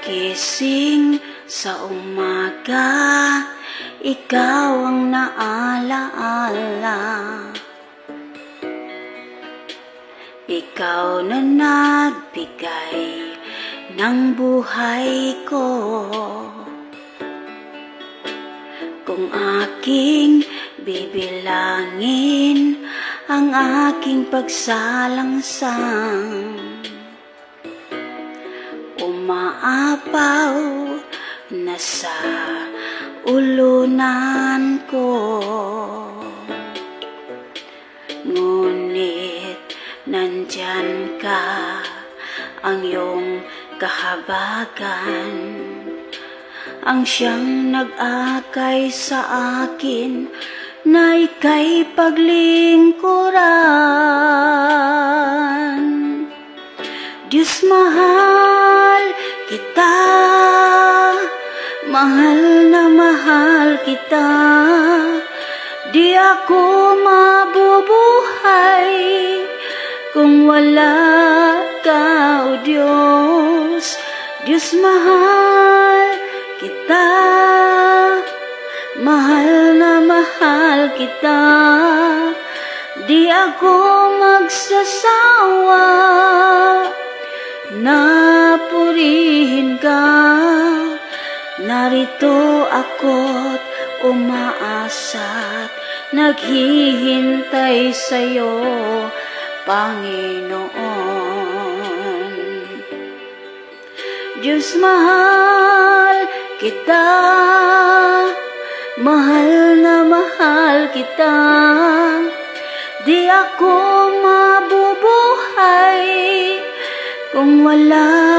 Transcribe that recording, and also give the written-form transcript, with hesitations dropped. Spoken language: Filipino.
Magising sa umaga, ikaw ang naalaala. Ikaw na nagbigay ng buhay ko. Kung aking bibilangin ang aking pagsalangsang, umaapaw na sa ulunan ko. Ngunit nandyan ka, ang iyong kahabagan, ang siyang nag-akay sa akin na ika'y paglingkuran. Diyos, mahal kita, mahal na mahal kita. Di ako mabubuhay kung wala ka, o Diyos. Diyos, mahal kita, mahal na mahal kita. Di ako magsasawa na purihin ka. Narito ako't umaasa't naghihintay sa'yo, Panginoon. Diyos, mahal kita, mahal na mahal kita. Di ako mabubuhay kung wala